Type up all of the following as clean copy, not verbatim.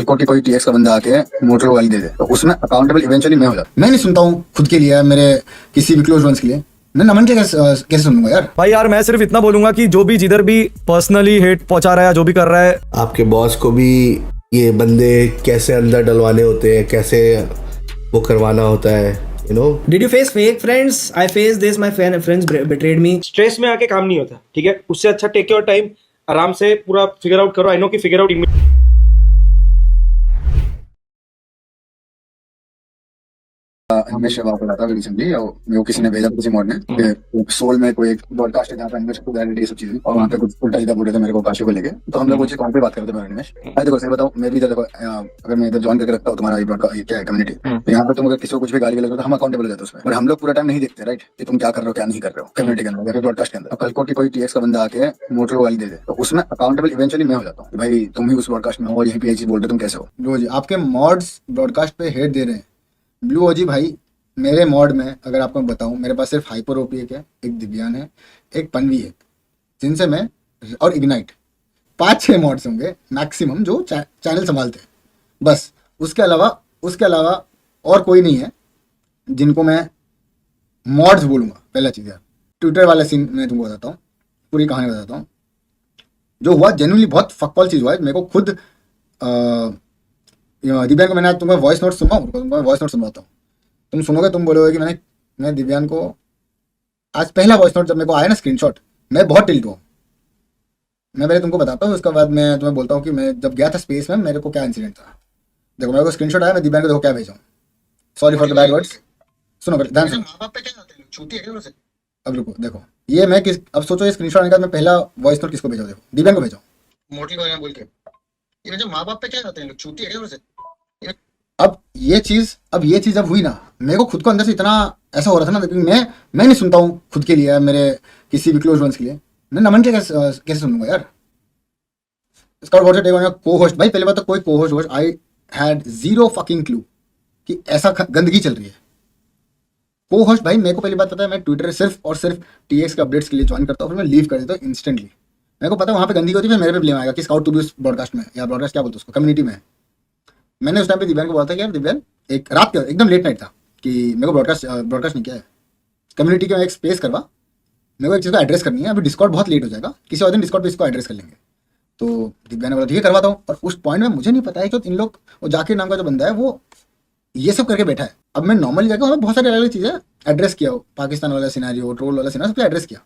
कल को कोई टीएक्स का बंदा आके मोटर वाली दे दे तो उसमें अकाउंटेबल इवेंचुअली मैं हो जाता। मैं नहीं सुनता हूँ खुद के लिए, मेरे किसी भी क्लोज वंस के लिए। मैं नमन के कैसे सुनूंगा यार। भाई यार मैं सिर्फ इतना बोलूंगा कि जो भी जिधर भी पर्सनली हेट पहुंचा रहा है, जो भी कर रहा है, आपके बॉस को भी ये बंदे कैसे अंदर डलवाने होते हैं, कैसे वो करवाना होता है, you know. Did you face fake friends? I faced this. My friends betrayed me. Stress में आके काम नहीं होता, ठीक है। उससे अच्छा टेक योर टाइम, आराम से पूरा फिगर आउट करो। आई नो कि फिगर आउट एनिमेश शबाब को था रिसेंटली, वो किसी ने भेजा किसी मोड ने सोल में कोई एक ब्रॉडकास्ट है जहाँ पे एनिमेश को ये सब चीजें, और वहाँ पे कुछ उल्टा सीधा बोल रहे थे मेरे को काशी को लेके। तो हम लोग कुछ कॉल पे बात करते हैं एनिमेश। देखो सही बताओ, मैं भी इधर देखो, अगर मैं इधर ज्वाइन करके रखता हूँ तुम्हारा ये ब्रॉडकास्ट, ये क्या है कम्युनिटी, तो यहाँ पे तुम अगर किसी को कुछ भी गाली गलौज तो हम अकाउंटेबल हो जाते हैं उसमें। और हम लोग पूरा टाइम नहीं देखते राइट कि तुम क्या कर रहे हो क्या नहीं कर रहे हो कम्युनिटी के अंदर या ब्रॉडकास्ट के अंदर। कल को कोई टीएक्स का बंदा आके मोटर वाली दे दे तो उसमें अकाउंटेबल इवेंचुअली मैं हो जाता हूँ। भाई तुम ही उस ब्रॉडकास्ट में हो और यहीं पे ये चीज बोल रहे तुम कैसे हो। ब्लू जी आपके मॉड्स ब्रॉडकास्ट पे हेट दे रहे हैं। ब्लू जी भाई मेरे मॉड में अगर आपको बताऊं, मेरे पास सिर्फ हाइपर ओपी है, एक दिव्यान है, एक पनवी है, जिनसे मैं, और इग्नाइट, 5-6 मॉड्स होंगे मैक्सिमम जो चैनल संभालते हैं बस। उसके अलावा और कोई नहीं है जिनको मैं मॉड्स बोलूँगा। पहला चीज़ यार, ट्विटर वाला सीन मैं तुमको बताता हूँ, पूरी कहानी बताता हूँ। जो हुआ जेन्युइनली बहुत फकवाल चीज़ हुआ है। मेरे को खुद दिव्यान को मैंने आज तुम्हें वॉइस नोट सुनवाता हूँ। तुम सुनोगे, तुम बोलोगे कि मैं दिव्यान को आज पहला वॉइस नोट जब मेरे को आया ना स्क्रीनशॉट, मैं बहुत टिल्ट हुआ। मैं पहले तुमको बताता हूँ, उसके बाद मैं तुम्हें बोलता हूँ कि मैं जब गया था स्पेस में मेरे को क्या इंसिडेंट था। देखो मेरे को स्क्रीनशॉट आया, मैं दिव्यान को देखो क्या भेजा हूँ। Sorry for the bad words. सुनो ध्यान से। अब रुको देखो, ये मैं अब सोचो ये स्क्रीनशॉट आने के बाद मैं पहला वॉइस नोट किसको भेजा, देखो दिव्यान को भेजा हूँ मोटी बोल के। ये जो माँ बाप पे क्या जाते हैं लोग, छूती है। अब ये चीज जब हुई ना, मेरे को खुद को अंदर से इतना ऐसा हो रहा था ना, लेकिन मैं नहीं सुनता हूँ खुद के लिए, मेरे किसी भी क्लोज वंस के लिए। मैं नमन के कैसे सुनूंगा यार। Scout what's take on your co-host. भाई पहले बात तो कोई co-host I had zero fucking clue कि ऐसा गंदगी चल रही है। को-होस्ट भाई मेरे को पहली बात पता है, मैं ट्विटर सिर्फ और सिर्फ टीएक्स के अपडेट्स के लिए ज्वाइन करता हूँ, फिर मैं लीव कर देता हूँ इंस्टेंटली। मेरे को पता है वहाँ पे गंदगी होती है, फिर मेरे पे ब्लेम आएगा कि स्काउट टू बी ब्रॉडकास्ट में, या ब्रॉडकास्ट क्या बोलते हैं उसको, कम्युनिटी में। मैंने उस टाइम पे दिव्यान को बोला था कि यार दिव्यान, एक रात का एकदम लेट नाइट था कि मेरे को ब्रॉडकास्ट नहीं किया है, कम्युनिटी का एक स्पेस करवा, मेरे को एक चीज़ को एड्रेस करनी है। अभी डिस्कॉर्ड बहुत लेट हो जाएगा, किसी और दिन डिस्कॉर्ड पे इसको एड्रेस कर लेंगे। तो दिव्यान ने बोला ठीक है करवाता हूँ। और उस पॉइंट में मुझे नहीं पता है कि इन लोग, वो जाकिर नाम का जो बंदा है वो ये सब करके बैठा है। अब मैं नॉर्मली जाकर वहाँ बहुत सारी अलग अलग चीज़ें एड्रेस किया, पाकिस्तान वाला सिनेरियो, ट्रोल वाला सिनेरियो, सब एड्रेस किया।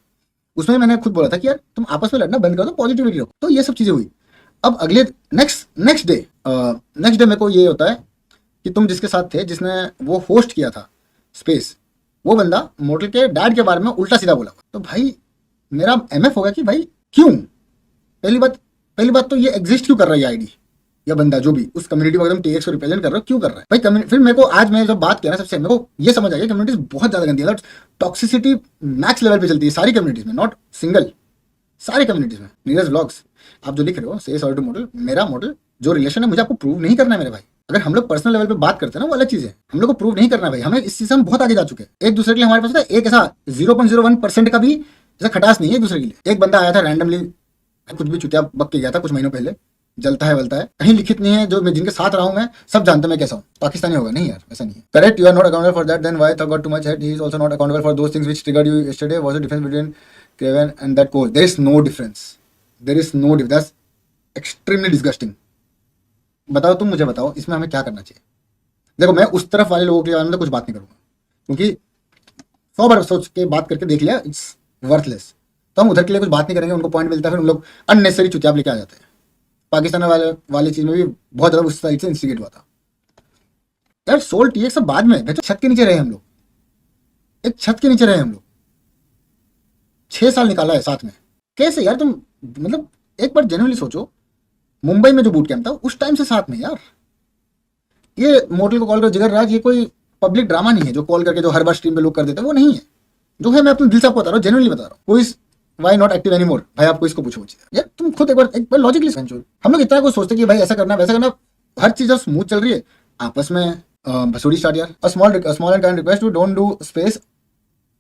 उसमें मैंने खुद बोला था कि यार तुम आपस में लड़ना बंद कर दो, पॉजिटिविटी रखो। तो ये सब चीज़ें हुई। अब अगले नेक्स्ट डे मेरे को ये होता है कि तुम जिसके साथ थे, जिसने वो होस्ट किया था स्पेस, वो बंदा मोटल के डैड के बारे में उल्टा सीधा बोला। तो भाई मेरा एमएफ होगा कि भाई क्यों, पहली बात तो ये एग्जिस्ट क्यों कर रहा है आईडी या बंदा जो भी उस कम्युनिटी को एकदम टीएक्स को रिप्रेजेंट कर रहा है, क्यों कर रहा है भाई। फिर मेरे को आज मैं जब बात किया ना, सबसे मेरे को ये समझ आ गया कम्युनिटीज बहुत ज्यादा गंदी है, टॉक्सिसिटी मैक्स लेवल पे चलती है सारी कम्युनिटीज में, नॉट सिंगल, सारी कम्युनिटीज में। नीरज व्लॉग्स आप जो लिख रहे हो, से सॉरी टू मॉडल, मेरा मॉडल जो रिलेशन है मुझे आपको प्रूव नहीं करना है मेरे भाई। अगर हम लोग पर्सनल लेवल पे बात करते हैं ना वो अलग चीज है, हम लोग को प्रूव नहीं करना भाई। हमें इस चीज से हम बहुत आगे जा चुके हैं। एक दूसरे के लिए हमारे पास एक ऐसा 0.01% का भी ऐसा खटास नहीं है एक दूसरे के लिए। एक बंदा आया था रैंडमली, कुछ भी चुतिया बक के गया था कुछ महीनों पहले, जलता है वलता है, कहीं लिखित नहीं है, जो मैं जिनके साथ रहा हूं मैं सब जानते मैं कैसा हूं, पाकिस्तानी होगा नहीं यार, ऐसा नहीं है। Correct, you are not accountable for that, then why got too much hate, he is also not accountable for those things which triggered you yesterday, was the difference between Craven and that coach, there is no difference, that's extremely disgusting. बताओ तुम मुझे बताओ इसमें हमें क्या करना चाहिए। देखो मैं उस तरफ वाले लोगों के बारे में तो कुछ बात नहीं करूंगा, क्योंकि 100 बार सोच के बात करके देख लिया, इट्स वर्थलेस। तो हम उधर के लिए कुछ बात नहीं करेंगे, उनको पॉइंट मिलता है, फिर उन लोग अननेसेसरी चुतियाप लेके आ जाते हैं। पाकिस्तान वाली चीज में भी बहुत ज्यादा उस साइड से इंस्टिगेट हुआ था यार। सोल टीएक्स सब बाद में, छत के नीचे रहे हम लोग, एक छत के नीचे रहे हम लोग, 6 साल निकाला है साथ में। कैसे यार तुम, मतलब एक बार जेन्युइनली सोचो, मुंबई में जो बूट कैंप था उस टाइम से साथ में यार। ये मोटल को कॉल कर जिगर राज, ये कोई पब्लिक ड्रामा नहीं है जो कॉल करके जो हर बार स्ट्रीम पे लोग कर देते हैं, वो नहीं है जो है। मैं अपने दिल से आपको बता रहा हूँ, जेन्युइनली बता रहा हूँ। कोई why not active any more, भाई आपको इसको पूछो यार, तुम खुद एक बार लॉजिकली समझो। हम लोग इतना कुछ सोचते कि भाई ऐसा करना वैसा करना, हर चीज जब स्मूथ चल रही है आपस में भसूड़ी स्टार्ट यार। A small and kind request, to don't do space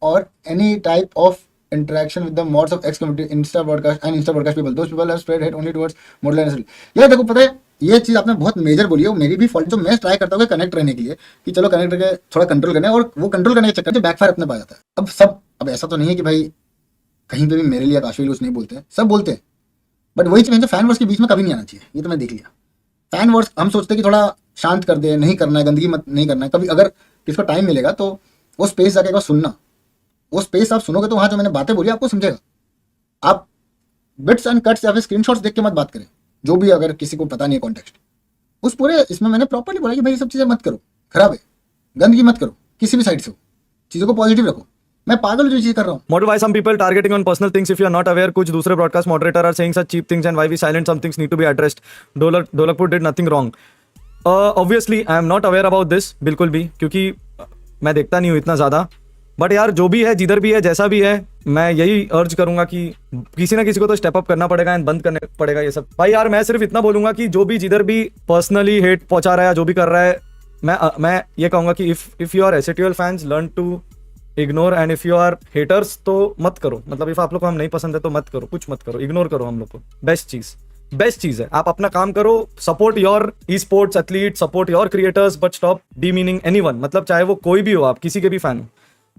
और any type of interaction with the mods of X community, Insta broadcast people. Those people have spread hate only towards model and यार देखो पता है ये चीज़ आपने बहुत major बोली है, वो मेरी भी फॉल्ट, जो मैं ट्राई करता हूँ कनेक्ट रहने के लिए कि चलो कनेक्ट करके थोड़ा कंट्रोल करने, और वो कंट्रोल करने के चक्कर में बैकफायर अपने पास जाता है। अब ऐसा तो नहीं है कि भाई कहीं पे भी मेरे लिए काशवी कुछ नहीं बोलते हैं, सब बोलते हैं, बट वही चीज़ फैन वर्स के बीच में कभी नहीं आना चाहिए। ये तो मैं देख लिया, फैन वर्स हम सोचते हैं कि थोड़ा शांत कर दे, नहीं करना है, गंदगी मत नहीं करना है। कभी अगर किसको टाइम मिलेगा तो वो स्पेस जाके एक बार सुनना, वो स्पेस आप सुनोगे तो वहाँ जो मैंने बातें बोली आपको समझेगा। आप बिट्स एंड कट्स या फिर स्क्रीनशॉट्स देख के मत बात करें, जो भी अगर किसी को पता नहीं है कॉन्टेक्स्ट। उस पूरे इसमें मैंने प्रॉपर्ली बोला कि भाई ये सब चीज़ें मत करो, खराब है, गंदगी मत करो किसी भी साइड से हो, चीज़ों को पॉजिटिव रखो। मैं पागल जो चीज़ कर रहा हूँ। Motive why some people targeting on personal things if you are not aware. कुछ दूसरे broadcast moderator are saying such cheap things and why we silent some things need to be addressed. Dolakpur did nothing wrong. Obviously I am not aware about this बिल्कुल भी, क्योंकि मैं देखता नहीं हूँ इतना ज़्यादा। बट यार जो भी है, जिधर भी है, जैसा भी है, मैं यही अर्ज करूंगा कि किसी ना किसी को तो स्टेप अप करना पड़ेगा एंड बंद करने पड़ेगा ये सब। भाई यार मैं सिर्फ इतना बोलूंगा कि जो भी जिधर भी पर्सनली हेट पहुंचा रहा है, जो भी कर रहा है, मैं ये कहूंगा कि if you are SATL fans learn to ignore, and if you are haters तो मत करो। मतलब इफ आप लोग को हम नहीं पसंद है तो मत करो, कुछ मत करो, इग्नोर करो हम लोग को। बेस्ट चीज है, आप अपना काम करो, support your e sports athlete, support your creators, but stop demeaning anyone. मतलब चाहे वो कोई भी हो, आप किसी के भी फैन हो,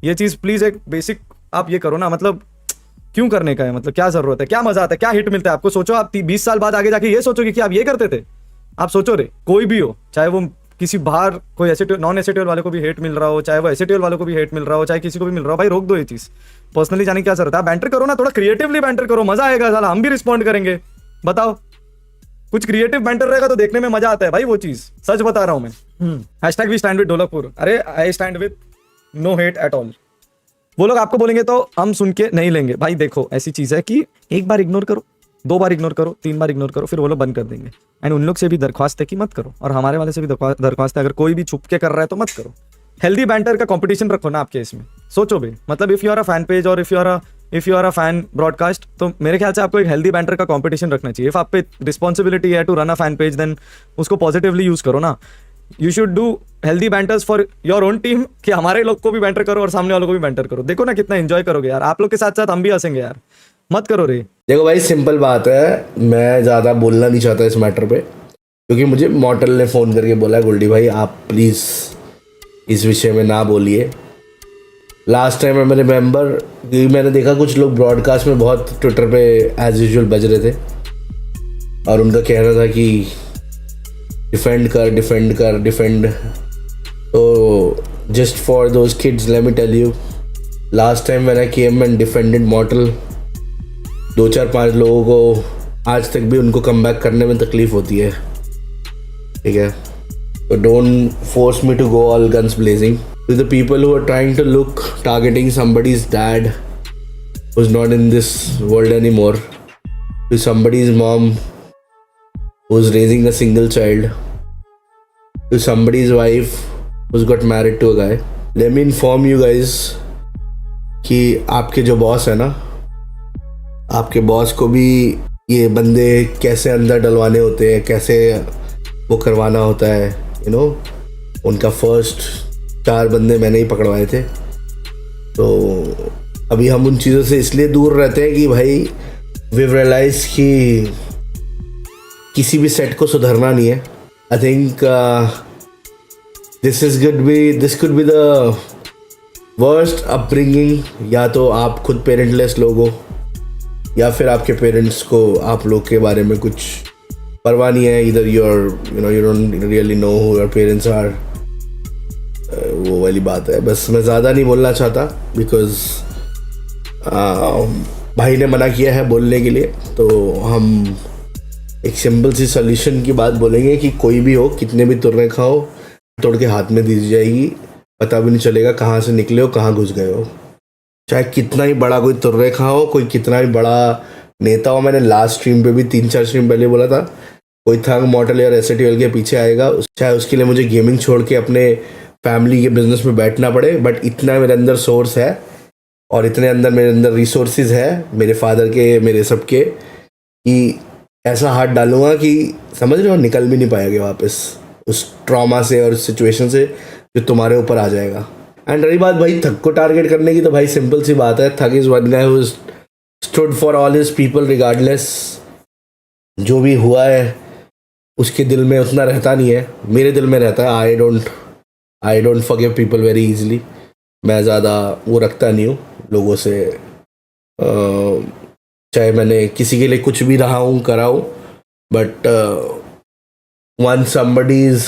ये चीज प्लीज एक बेसिक आप ये करो ना। मतलब क्यों करने का है, मतलब क्या जरूरत है, क्या मजा आता है, क्या हिट मिलता है आपको? सोचो आप 20 साल बाद आगे जाके ये सोचोगे कि आप ये करते थे। आप सोचो रे, कोई भी हो, चाहे वो किसी बाहर कोई एसएटीएल नॉन एसएटीएल वाले को भी हेट मिल रहा हो, चाहे वो एसएटीएल वालों को भी हेट मिल रहा हो, चाहे किसी को भी मिल रहा हो, भाई रोक दो ये चीज। पर्सनली जाने की क्या जरूरत है? आप बैंटर करो ना, थोड़ा क्रिएटिवली बैंटर करो, मजा आएगा साला, हम भी रिस्पॉन्ड करेंगे। बताओ, कुछ क्रिएटिव बैंटर रहेगा तो देखने में मजा आता है भाई, वो चीज सच बता रहा हूं मैं। Hashtag we stand with Dholakpur. अरे I stand with no hate at all. वो लोग आपको बोलेंगे तो हम सुन के नहीं लेंगे। भाई देखो ऐसी चीज है कि एक बार इग्नोर करो, 2 बार इग्नोर करो, 3 बार इग्नोर करो, फिर वो लोग बंद कर देंगे। एंड उन लोग से भी दरख्वास्त है कि मत करो, और हमारे वाले से भी दरख्वास्त है, अगर कोई भी छुप के कर रहा है तो मत करो। हेल्दी बैंटर का कंपटीशन रखो ना आपके इसमें। सोचो भी, मतलब if you are a fan page और if you are a fan broadcast, तो मेरे ख्याल से आपको एक हेल्दी बैंटर का कंपटीशन रखना चाहिए। इफ आप पे रिस्पॉन्सिबिलिटी है to run a fan page, then उसको पॉजिटिवली यूज करो ना। You should do healthy banters for your own team, कि हमारे लोग को भी बैंटर करो और सामने वालों को भी बैंटर करो। देखो ना कितना एंजॉय करोगे यार, आप लोग के साथ साथ हम भी हंसेंगे यार। मत करो रे। देखो भाई सिंपल बात है, मैं ज़्यादा बोलना नहीं चाहता इस मैटर पे, क्योंकि मुझे मॉडल ने फ़ोन करके बोला गोल्डी भाई आप प्लीज़ इस विषय में ना बोलिए। लास्ट टाइम मैं रिमेंबर कि मैंने देखा कुछ लोग ब्रॉडकास्ट में बहुत ट्विटर पे एज यूजुअल बज रहे थे, और उनका कहना था कि डिफेंड। तो just for those kids let me tell you, last time when I came and defended model, 2-4-5 लोगों को आज तक भी उनको कम बैक करने में तकलीफ होती है, ठीक है? तो don't force me to go all guns blazing to the people who are trying to look targeting somebody's dad who's not in this world anymore, to somebody's mom who's raising a single child, to somebody's wife who's got married to a guy. Let me inform you guys कि आपके जो boss है ना, आपके boss को भी ये बंदे कैसे अंदर डलवाने होते हैं, कैसे वो करवाना होता है, यू नो। उनका फर्स्ट 4 बंदे मैंने ही पकड़वाए थे। तो अभी हम उन चीज़ों से इसलिए दूर रहते हैं कि भाई वी रियलाइज कि किसी भी सेट को सुधरना नहीं है। I think this could be the worst upbringing. या तो आप खुद पेरेंटलेस लोग हो, या फिर आपके पेरेंट्स को आप लोग के बारे में कुछ परवाह नहीं है। इधर you don't really know who your parents are. वो वाली बात है। बस मैं ज़्यादा नहीं बोलना चाहता, बिकॉज भाई ने मना किया है बोलने के लिए। तो हम एक सिंपल सी सोल्यूशन की बात बोलेंगे कि कोई भी हो, कितने भी तुर्रे खाओ, तोड़ के हाथ में दी जाएगी, पता भी नहीं चलेगा कहाँ से निकले हो, कहाँ घुस गए हो। चाहे कितना ही बड़ा कोई तुर्रे खाओ, कोई कितना भी बड़ा नेता हो। मैंने लास्ट स्ट्रीम पे भी 3-4 स्ट्रीम पहले बोला था, कोई थंग मॉडल या एसएटीएल के पीछे आएगा, चाहे उसके लिए मुझे गेमिंग छोड़ के अपने फैमिली के बिजनेस में बैठना पड़े, बट इतना मेरे अंदर सोर्स है और इतने अंदर मेरे अंदर रिसोर्सेज है, मेरे फादर के, मेरे सबके, कि ऐसा हाथ डालूंगा कि समझ रहे हो, निकल भी नहीं पाएगा वापस उस ट्रॉमा से और उस सिचुएशन से जो तुम्हारे ऊपर आ जाएगा। एंड रही बात भाई थक को टारगेट करने की, तो भाई सिंपल सी बात है, थक is one guy who stood for all his people regardless. जो भी हुआ है उसके दिल में उतना रहता नहीं है, मेरे दिल में रहता है. I don't forgive people very easily. मैं ज़्यादा वो रखता नहीं हूँ लोगों से, चाहे मैंने किसी के लिए कुछ भी रहा हूँ करा हूँ, but once somebody is,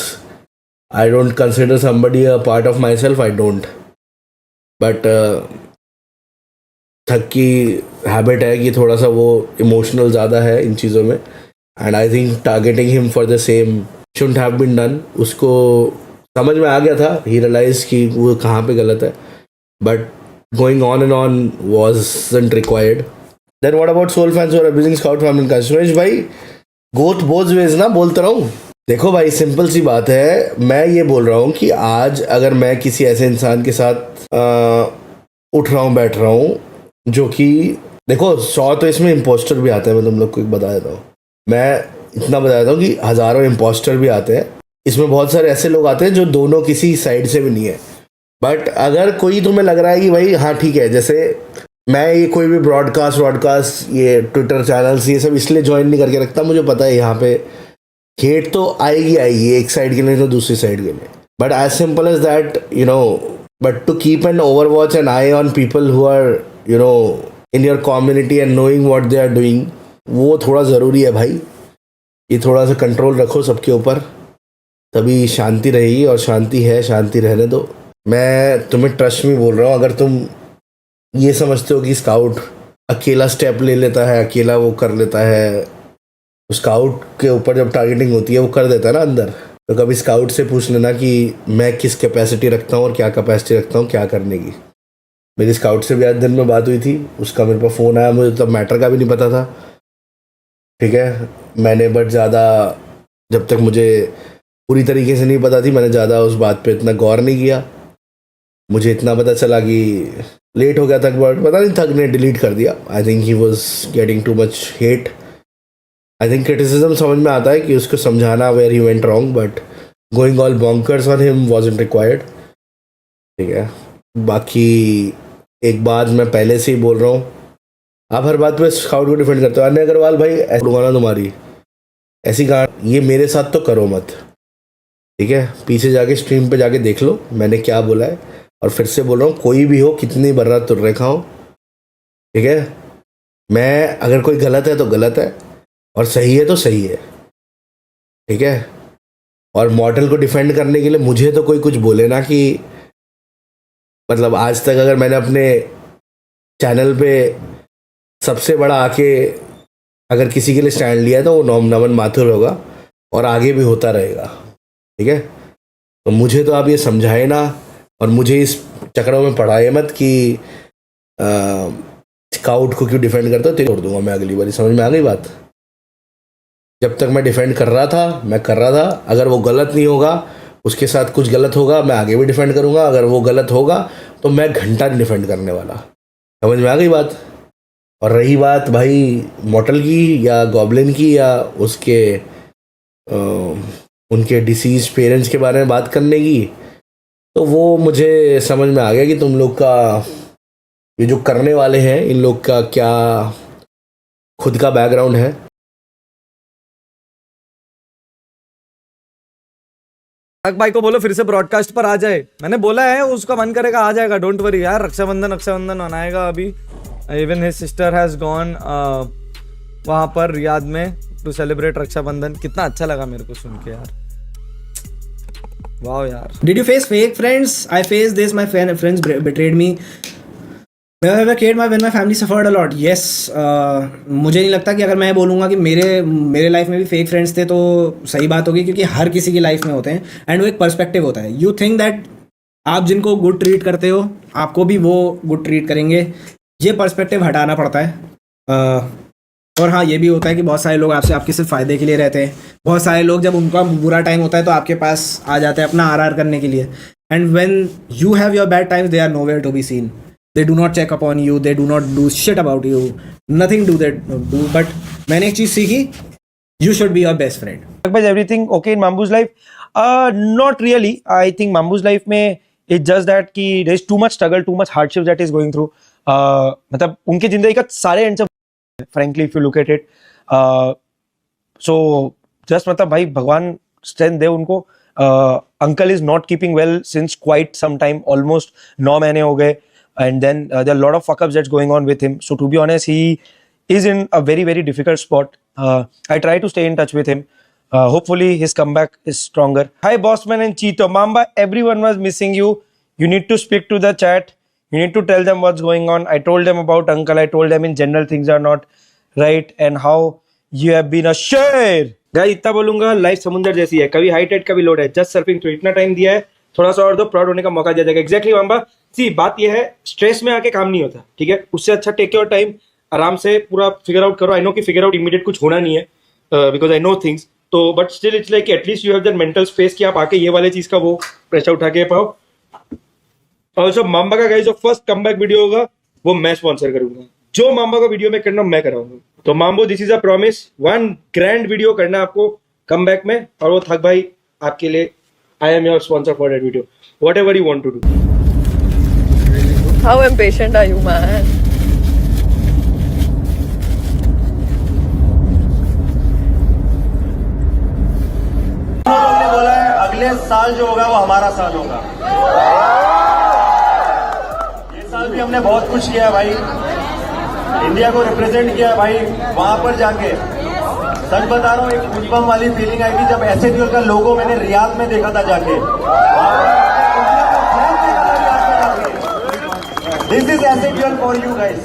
I don't consider somebody a part of myself, I don't. But थक की हैबिट है कि थोड़ा सा वो इमोशनल ज़्यादा है इन चीज़ों में, and I think targeting him for the same shouldn't have been done. उसको समझ में आ गया था, ही रियलाइज कि वो कहाँ पे गलत है, but going on and on wasn't required. Then what about soul fans who are abusing Scout family का? सुरेश भाई, गोथ बोथ वेज ना बोलता रहा हूँ. देखो भाई, सिंपल सी बात है, मैं ये बोल रहा हूँ कि आज अगर मैं किसी ऐसे इंसान के साथ उठ रहा हूँ बैठ रहा हूँ जो कि, देखो 100 तो इसमें इम्पोस्टर भी आते हैं, मैं तुम लोग को एक बता देता हूँ, मैं इतना बता देता हूँ कि हज़ारों इम्पोस्टर भी आते हैं. इसमें बहुत सारे ऐसे लोग आते हैं जो दोनों किसी साइड से भी नहीं है. बट अगर कोई तुम्हें लग रहा है कि भाई हाँ ठीक है, जैसे मैं ये कोई भी ब्रॉडकास्ट ये ट्विटर चैनल्स ये सब इसलिए ज्वाइन नहीं करके रखता, मुझे पता है यहाँ पे हेट तो आएगी एक साइड के लिए तो दूसरी साइड के लिए. But as simple as that, you know, but to keep an over watch an eye on people who are, you know, in your community and knowing what they are doing, वो थोड़ा ज़रूरी है भाई. ये थोड़ा सा कंट्रोल रखो सबके ऊपर, तभी शांति रहेगी, और शांति है, शांति रहने दो. मैं तुम्हें ट्रस्ट में बोल रहा हूँ, अगर तुम ये समझते हो कि स्काउट अकेला स्टेप ले लेता है, अकेला वो कर लेता है, स्काउट के ऊपर जब टारगेटिंग होती है वो कर देता है ना अंदर, तो कभी स्काउट से पूछ लेना कि मैं किस कैपेसिटी रखता हूँ और क्या कैपेसिटी रखता हूँ क्या करने की. मेरी स्काउट से भी आज दिन में बात हुई थी, उसका मेरे पास फ़ोन आया, मुझे तब मैटर का भी नहीं पता था, ठीक है. मैंने बट ज़्यादा, जब तक मुझे पूरी तरीके से नहीं पता थी, मैंने ज़्यादा उस बात पे इतना गौर नहीं किया. मुझे इतना पता चला कि लेट हो गया था, बट पता नहीं थक ने डिलीट कर दिया. I think he was getting too much hate. I think criticism समझ में आता है कि उसको समझाना where he went wrong, but going all bonkers on him wasn't required, ठीक है. बाकी एक बात मैं पहले से ही बोल रहा हूँ, आप हर बात पे स्काउट को डिफेंड करते हो. अन्य अग्रवाल भाई, ऐसी लुगाना तुम्हारी ऐसी कहानी ये मेरे साथ तो करो मत, ठीक है. पीछे जाके स्ट्रीम पे जाके देख लो मैंने क्या बोला है, और फिर से बोल रहा हूँ, कोई भी हो, कितनी बर्रा तुर रेखा हो, ठीक है. मैं अगर कोई गलत है तो गलत है, और सही है तो सही है, ठीक है. और मॉडल को डिफेंड करने के लिए मुझे तो कोई कुछ बोले ना कि, मतलब आज तक अगर मैंने अपने चैनल पे सबसे बड़ा आके अगर किसी के लिए स्टैंड लिया तो वो नमन माथुर होगा, और आगे भी होता रहेगा, ठीक है. तो मुझे तो आप ये समझाए ना, और मुझे इस चक्रों में पढ़ाए मत कि स्काउट को क्यों डिफेंड करता हो, तेरे छोड़ दूंगा मैं अगली बार. समझ में आ गई बात. जब तक मैं डिफेंड कर रहा था मैं कर रहा था, अगर वो गलत नहीं होगा, उसके साथ कुछ गलत होगा, मैं आगे भी डिफेंड करूंगा. अगर वो गलत होगा तो मैं घंटा नहीं डिफेंड करने वाला. समझ में आ गई बात. और रही बात भाई मॉर्टल की या गॉब्लिन की या उसके उनके डिसीज पेरेंट्स के बारे में बात करने की, तो वो मुझे समझ में आ गया कि तुम लोग का ये जो करने वाले हैं, इन लोग का क्या खुद का बैकग्राउंड है. भाई को बोलो फिर से ब्रॉडकास्ट पर आ जाए, मैंने बोला है उसका मन करेगा आ जाएगा, डोंट वरी यार. रक्षाबंधन मनाएगा अभी. Even his sister has gone वहां पर रियाद में टू सेलिब्रेट रक्षाबंधन. कितना अच्छा लगा मेरे को सुन के यार, वाओ यार. Did you face fake friends? I faced this. My friends betrayed me. When my family suffered a lot. Yes. मुझे नहीं लगता कि अगर मैं बोलूँगा कि मेरे लाइफ में भी फेक फ्रेंड्स थे तो सही बात होगी, क्योंकि हर किसी की लाइफ में होते हैं, एंड वो एक पर्सपेक्टिव होता है. यू थिंक दैट आप जिनको गुड ट्रीट करते हो आपको भी वो गुड ट्रीट करेंगे, ये पर्सपेक्टिव हटाना पड़ता है. और हाँ, ये भी होता है कि बहुत सारे लोग आपके सिर्फ फ़ायदे के लिए रहते हैं. बहुत सारे लोग जब उनका बुरा टाइम होता है तो आपके पास आ जाते हैं अपना आर करने के लिए. And when you have your bad times they are nowhere to be seen. They do not check upon you, they do not do shit about you, nothing do they do. But मैंने एक चीज़ सीखी, you should be your best friend. everything okay in Mambu's life? Not really. I think Mambu's life में it's just that कि there is too much struggle, too much hardships that is going through. मतलब उनकी जिंदगी का सारे and से frankly if you look at it. So just मतलब भाई भगवान स्ट्रेंथ दे उनको. Uncle is not keeping well since quite some time, almost 9 महीने हो गए. And then there are a lot of fuck ups that's going on with him. So to be honest, he is in a very, very difficult spot. I try to stay in touch with him. Hopefully his comeback is stronger. Hi Bossman and Cheeto. Mamba, everyone was missing you. You need to speak to the chat. You need to tell them what's going on. I told them about uncle. I told them in general things are not right and how you have been a share. Guys, इतना बोलूंगा, life समुंदर जैसी है, कभी high tide कभी low tide, just surfing through. इतना time दिया है, थोड़ा सा और दो, प्राउड होने का मौका दिया जाएगा. Exactly Mamba. सी बात यह है, स्ट्रेस में आके काम नहीं होता, ठीक है. उससे अच्छा टेक योर टाइम, आराम से पूरा फिगर आउट करो. आई नो कि फिगर आउट इमीडिएट कुछ होना नहीं है, बिकॉज आई नो थिंग्स. तो but still it's like at least you have that mental space कि आप आके ये वाले चीज का वो प्रेशर उठा के पाओ. ऑल्सो मांबा का गाइस जो फर्स्ट कमबैक वीडियो होगा वो मैं स्पॉन्सर करूंगा. जो मांबा का वीडियो में करना मैं कराऊंगा. तो मांबो, this is a promise, 1 grand video करना आपको कमबैक में. और वो थक भाई आपके लिए, I am your sponsor for that video, whatever you want to do. How impatient are you, man? उन्होंने बोला है अगले साल जो होगा वो हमारा साल होगा. ये साल भी हमने बहुत कुछ किया भाई, इंडिया को रिप्रेजेंट किया भाई. वहां पर जाके सच बता रहा हूँ, एक गुजबम वाली फीलिंग आई थी जब एसएडीएल का लोगो मैंने रियाद में देखा था जाके. दिस इज एसएडीएल फॉर यू गाइस,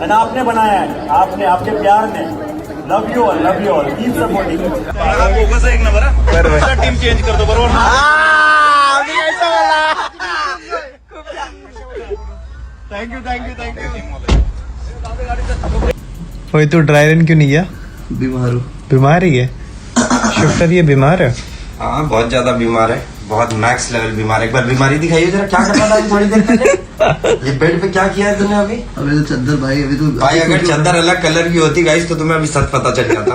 एंड आपने बनाया है, आपने, आपके प्यार ने. Love you all, keep supporting. एक नंबर टीम चेंज कर दो बरोबर. Thank you. ओए तू ड्राई रन क्यों नहीं गया? बीमार ही है शिफ्टर, ये बीमार है. हाँ बहुत ज्यादा बीमार है, बहुत मैक्स लेवल बीमार है. एक बार बीमारी दिखाइए जरा, क्या कर रहा था थोड़ी देर पहले? ये बेड पे क्या किया है तूने अभी? अभी तो चद्दर भाई, अभी तो भाई अगर चद्दर अलग कलर की होती गाइस तो तुम्हें अभी सच पता चल जाता.